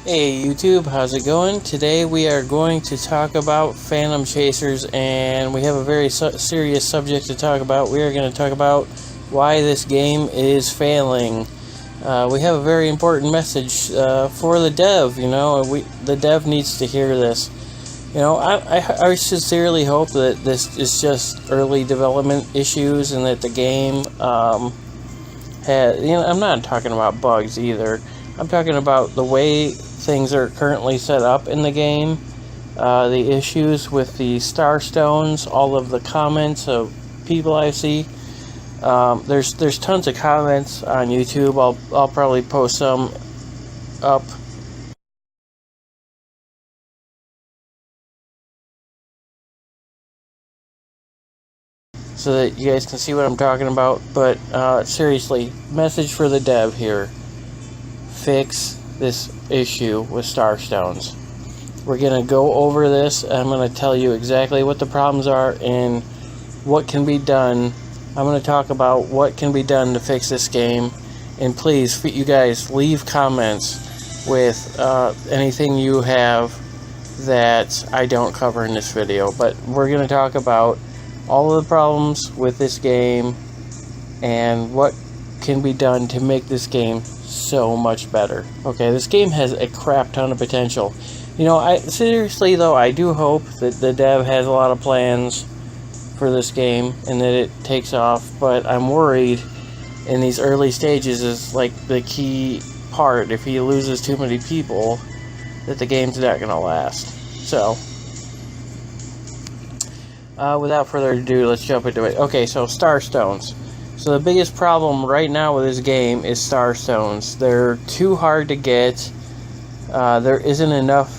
Hey YouTube, how's it going? Today we are going to talk about Phantom Chasers, and we have a very serious subject to talk about. We are going to talk about why this game is failing. We have a very important message for the dev. The dev needs to hear this. I sincerely hope that this is just early development issues and that the game I'm not talking about bugs either. I'm talking about the way things are currently set up in the game, the issues with the Starstones, all of the comments of people I see. There's tons of comments on YouTube. I'll probably post some up. So that you guys can see what I'm talking about. But seriously, message for the dev here. Fix this issue with Starstones. We're going to go over this. I'm going to tell you exactly what the problems are and what can be done. I'm going to talk about what can be done to fix this game. And please, you guys, leave comments with anything you have that I don't cover in this video. But we're going to talk about all of the problems with this game and what can be done to make this game so much better. Okay, this game has a crap ton of potential. Seriously though, I do hope that the dev has a lot of plans for this game and that it takes off, but I'm worried in these early stages is like the key part. If he loses too many people, that the game's not gonna last. So without further ado, let's jump into it. Okay, so Starstones. So the biggest problem right now with this game is Starstones. They're too hard to get. There isn't enough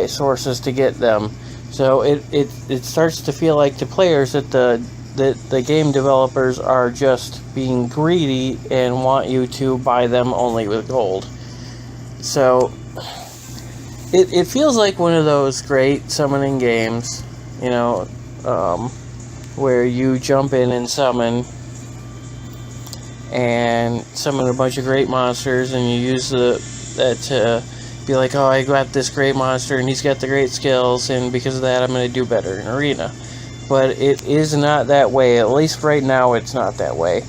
sources to get them. So it starts to feel like to players that the game developers are just being greedy and want you to buy them only with gold. So it feels like one of those great summoning games, where you jump in and summon a bunch of great monsters, and you use that to be like, oh, I got this great monster and he's got the great skills, and because of that I'm going to do better in arena. But it is not that way. At least right now it's not that way.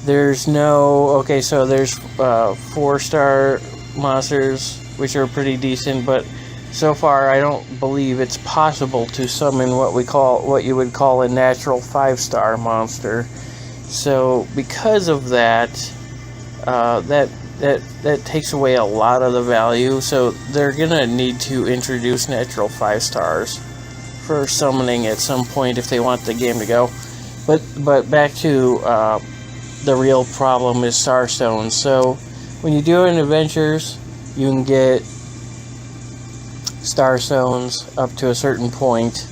There's no... Okay, so there's 4-star monsters, which are pretty decent, but so far I don't believe it's possible to summon what you would call a natural 5-star monster. So because of that, that takes away a lot of the value. So they're gonna need to introduce natural 5 stars for summoning at some point if they want the game to go. But back to the real problem is Starstone. So when you do it in adventures, you can get Starstones up to a certain point.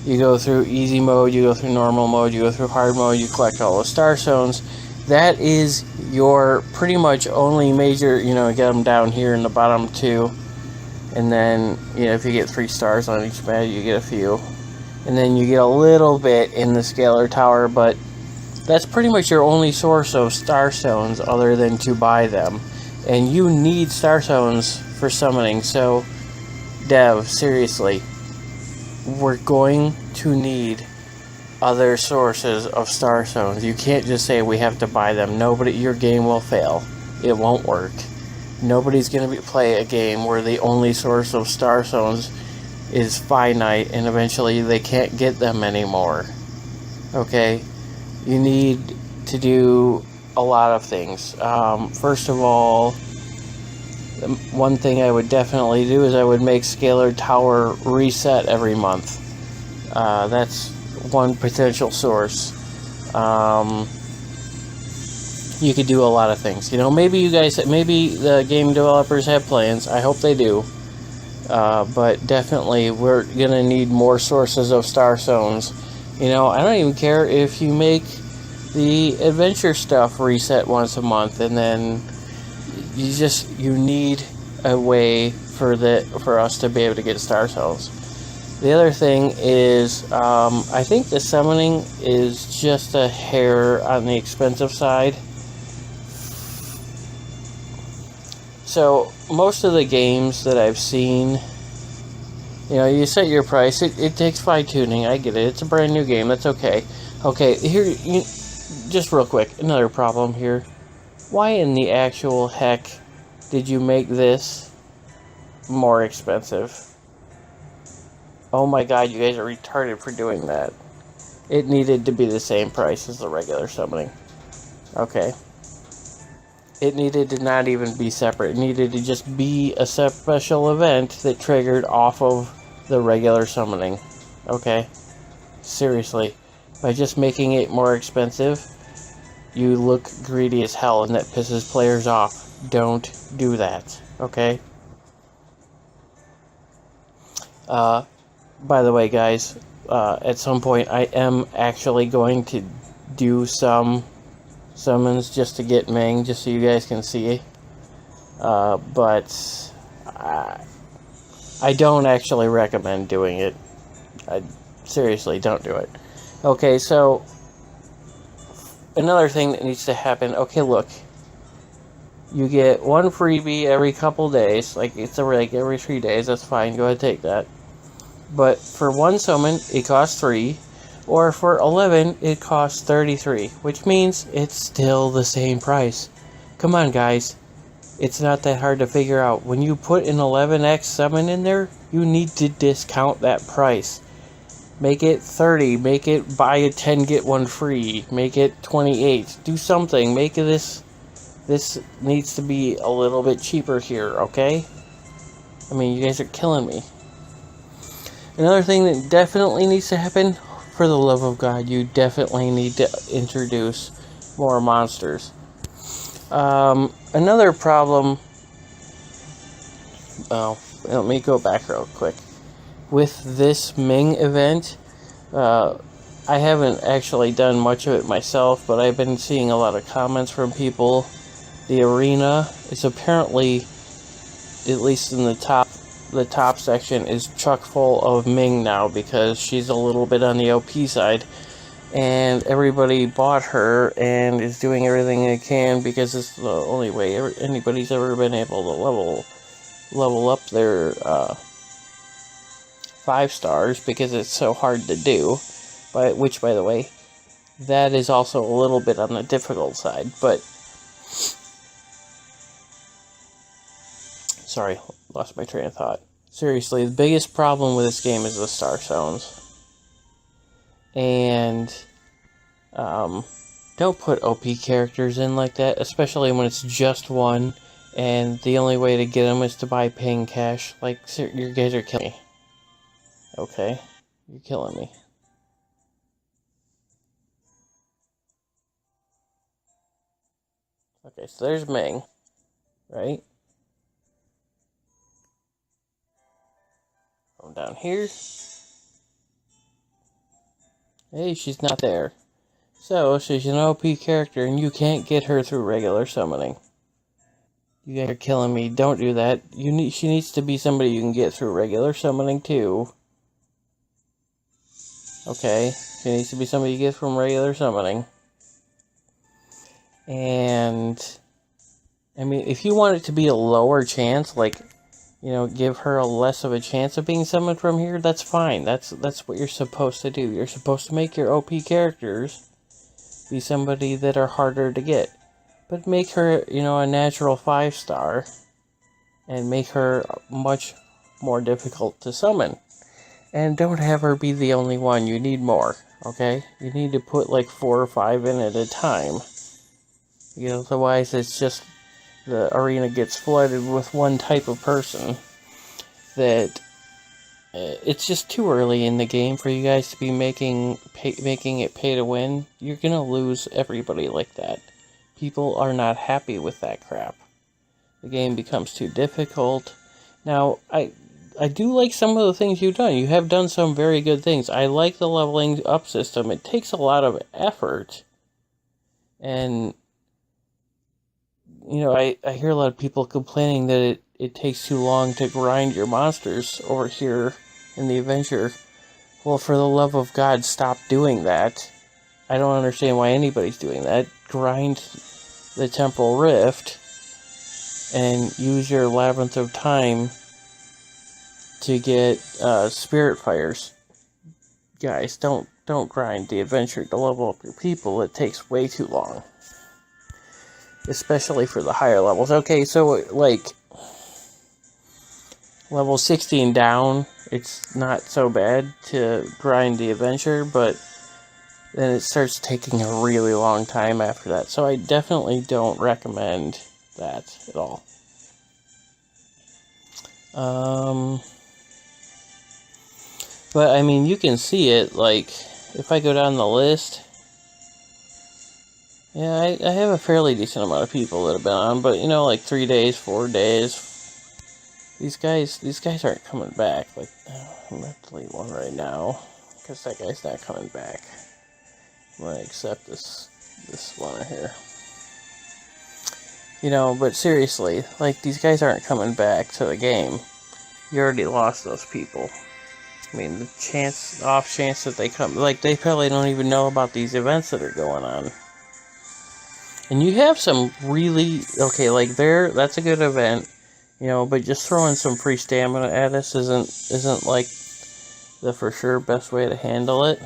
You go through easy mode, you go through normal mode, you go through hard mode, you collect all the Starstones. That is your pretty much only major, you get them down here in the bottom 2. And then, if you get 3 stars on each badge, you get a few. And then you get a little bit in the Scalar Tower, but that's pretty much your only source of Starstones other than to buy them. And you need Starstones for summoning, so dev, seriously. We're going to need other sources of Starstones. You can't just say we have to buy them. Your game will fail. It won't work. Nobody's going to play a game where the only source of Starstones is finite and eventually they can't get them anymore. Okay? You need to do a lot of things. First of all, one thing I would definitely do is I would make Scalar Tower reset every month. That's one potential source. You could do a lot of things. Maybe the game developers have plans. I hope they do. But definitely we're gonna need more sources of Starstones. I don't even care if you make the adventure stuff reset once a month, and then you need a way for us to be able to get Starstones. The other thing is, I think the summoning is just a hair on the expensive side. So most of the games that I've seen, you know, you set your price. It takes fine tuning. I get it. It's a brand new game. That's okay. Okay, here, just real quick, another problem here. Why in the actual heck did you make this more expensive? Oh my god, you guys are retarded for doing that. It needed to be the same price as the regular summoning. Okay. It needed to not even be separate. It needed to just be a special event that triggered off of the regular summoning. Okay? Seriously. By just making it more expensive, you look greedy as hell, and that pisses players off. Don't do that. Okay? By the way, guys, at some point I am actually going to do some summons just to get Ming, just so you guys can see. But I don't actually recommend doing it. Seriously, don't do it. Okay, so another thing that needs to happen. Okay, look. You get one freebie every couple days. Like, it's every 3 days. That's fine. Go ahead and take that. But for one summon, it costs 3. Or for 11, it costs 33. Which means it's still the same price. Come on, guys. It's not that hard to figure out. When you put an 11x summon in there, you need to discount that price. Make it 30. Make it buy a 10, get one free. Make it 28. Do something. Make this needs to be a little bit cheaper here, okay? I mean, you guys are killing me. Another thing that definitely needs to happen, for the love of God, you definitely need to introduce more monsters. Another problem... Oh, let me go back real quick. With this Ming event, I haven't actually done much of it myself, but I've been seeing a lot of comments from people. The arena is apparently, at least in the top section, is chock full of Ming now, because she's a little bit on the OP side, and everybody bought her and is doing everything they can because it's the only way anybody's ever been able to level up their 5 stars, because it's so hard to do. Which, by the way, that is also a little bit on the difficult side, but sorry, lost my train of thought. Seriously, the biggest problem with this game is the Starstones. And don't put OP characters in like that, especially when it's just one, and the only way to get them is to buy paying cash. Like, you guys are killing me. Okay? You're killing me. Okay, so there's Ming, right? Come down here. Hey, she's not there. So, she's an OP character, and you can't get her through regular summoning. You guys are killing me. Don't do that. She needs to be somebody you can get through regular summoning, too. Okay? She needs to be somebody you get from regular summoning. And, I mean, if you want it to be a lower chance, like, you know, give her a less of a chance of being summoned from here, that's fine. That's what you're supposed to do. You're supposed to make your OP characters be somebody that are harder to get. But make her, you know, a natural 5-star, and make her much more difficult to summon. And don't have her be the only one. You need more, okay? You need to put like 4 or 5 in at a time. Because otherwise it's just, the arena gets flooded with one type of person that it's just too early in the game for you guys to be making it pay to win. You're gonna lose everybody like that. People are not happy with that crap. The game becomes too difficult. Now, I do like some of the things you've done. You have done some very good things. I like the leveling up system. It takes a lot of effort. And, you know, I hear a lot of people complaining that it takes too long to grind your monsters over here in the adventure. Well, for the love of God, stop doing that. I don't understand why anybody's doing that. Grind the Temporal Rift and use your Labyrinth of Time to get spirit fires. Guys, don't grind the adventure to level up your people. It takes way too long. Especially for the higher levels. Okay, so like level 16 down, it's not so bad to grind the adventure, but then it starts taking a really long time after that. So I definitely don't recommend that at all. But I mean, you can see it, like, if I go down the list, yeah, I have a fairly decent amount of people that have been on, but, you know, like 3 days, 4 days, these guys aren't coming back. Like, I'm going to delete one right now, because that guy's not coming back. I'm going to accept this one here. You know, but seriously, like, these guys aren't coming back to the game. You already lost those people. I mean, the off chance that they come, like, they probably don't even know about these events that are going on. And you have some really, okay, like, that's a good event, you know, but just throwing some free stamina at us isn't like the for sure best way to handle it.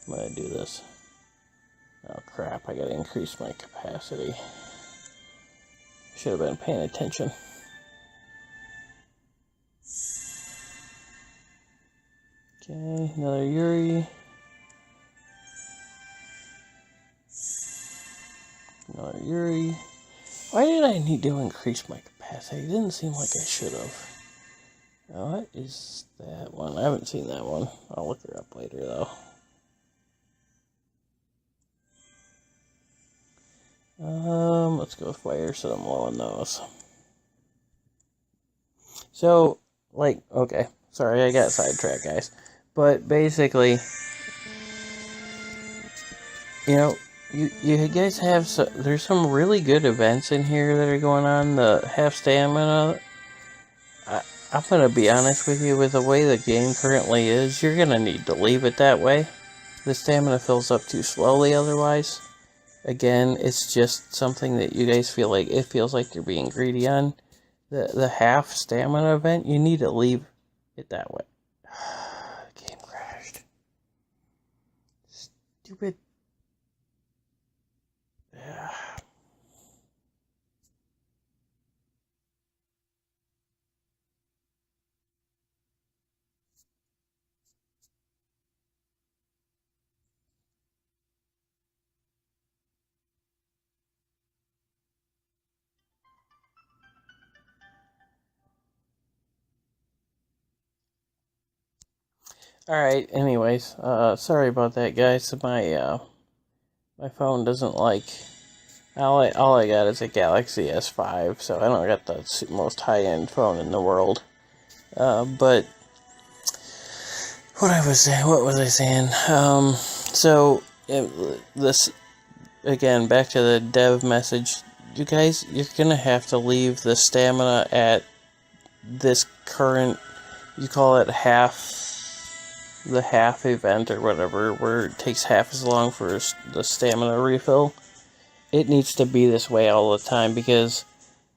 I'm gonna do this. Oh crap, I gotta increase my capacity. Should have been paying attention. Okay, another Yuri. Another Yuri. Why did I need to increase my capacity? It didn't seem like I should have. Now, what is that one? I haven't seen that one. I'll look her up later, though. Let's go with fire so I'm low on those. So, like, okay. Sorry, I got sidetracked, guys. But basically, you know, you guys have there's some really good events in here that are going on. The half stamina. I'm gonna be honest with you, with the way the game currently is, you're gonna need to leave it that way. The stamina fills up too slowly otherwise. Again, it's just something that you guys feel like, it feels like you're being greedy on. The half stamina event, you need to leave it that way. The game crashed. Stupid. Alright, anyways, sorry about that, guys. My phone doesn't like, all I got is a Galaxy S5, so I don't got the most high-end phone in the world. But, what was I saying? So, this, again, back to the dev message, you guys, you're gonna have to leave the stamina at this current, you call it the half event or whatever, where it takes half as long for the stamina refill. It needs to be this way all the time, because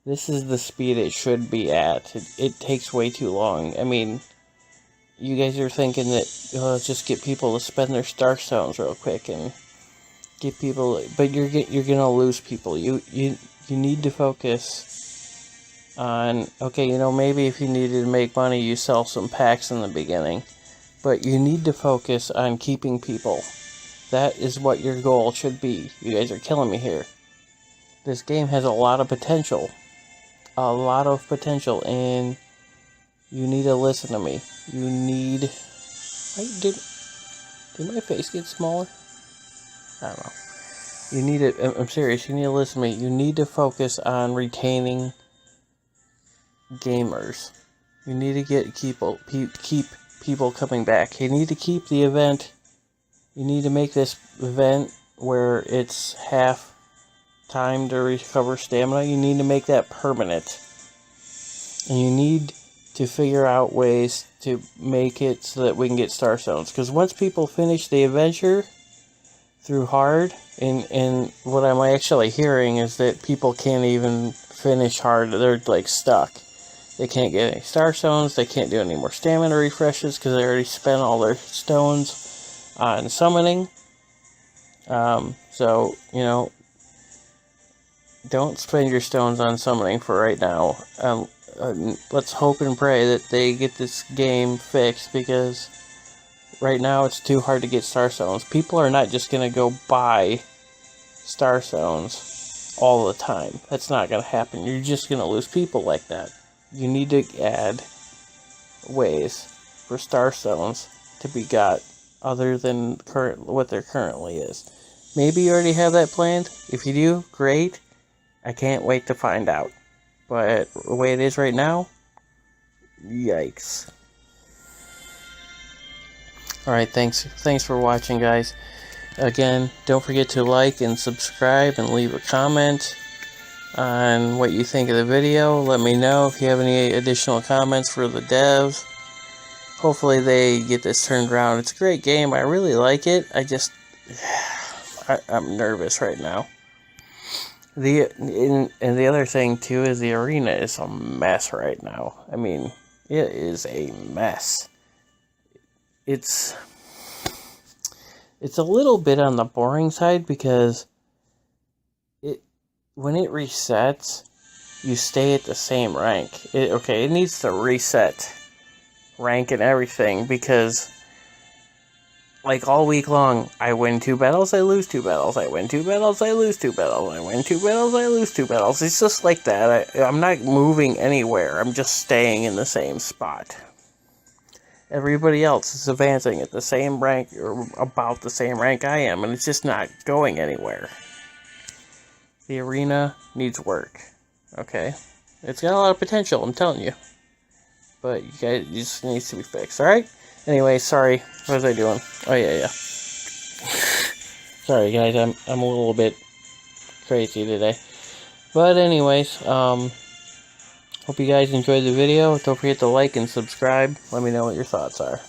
this is the speed it should be at. It takes way too long. I mean, you guys are thinking that, just get people to spend their Starstones real quick and get people, but you're gonna lose people. You need to focus on, okay, you know, maybe if you needed to make money, you sell some packs in the beginning. But you need to focus on keeping people. That is what your goal should be. You guys are killing me here. This game has a lot of potential. A lot of potential, and you need to listen to me. You need... Did my face get smaller? I don't know. You need to... I'm serious. You need to listen to me. You need to focus on retaining gamers. You need to keep people coming back. You need to keep the event. You need to make this event where it's half time to recover stamina. You need to make that permanent. And you need to figure out ways to make it so that we can get Starstones. Because once people finish the adventure, through hard, and what I'm actually hearing is that people can't even finish hard. They're like stuck. They can't get any Starstones. They can't do any more stamina refreshes because they already spent all their stones on summoning. So, you know, don't spend your stones on summoning for right now. Let's hope and pray that they get this game fixed, because right now it's too hard to get Starstones. People are not just going to go buy Starstones all the time. That's not going to happen. You're just going to lose people like that. You need to add ways for Starstones to be got other than what there currently is. Maybe you already have that planned. If you do, great. I can't wait to find out. But the way it is right now, yikes. Alright, thanks for watching, guys. Again, don't forget to like and subscribe and leave a comment on what you think of the video. Let me know if you have any additional comments for the devs. Hopefully they get this turned around. It's a great game. I really like it. I'm nervous right now. And the other thing too is the arena is a mess right now. I mean, it is a mess. It's a little bit on the boring side, because when it resets, you stay at the same rank. It needs to reset rank and everything, because like all week long, I win 2 battles, I lose 2 battles, I win 2 battles, I lose 2 battles, I win 2 battles, I lose 2 battles. It's just like that. I'm not moving anywhere. I'm just staying in the same spot. Everybody else is advancing at the same rank, or about the same rank I am, and it's just not going anywhere. The arena needs work, okay? It's got a lot of potential, I'm telling you. But you guys, it just needs to be fixed, alright? Anyway, sorry, what was I doing? Oh, yeah. Sorry, guys, I'm a little bit crazy today. But anyways, hope you guys enjoyed the video. Don't forget to like and subscribe. Let me know what your thoughts are.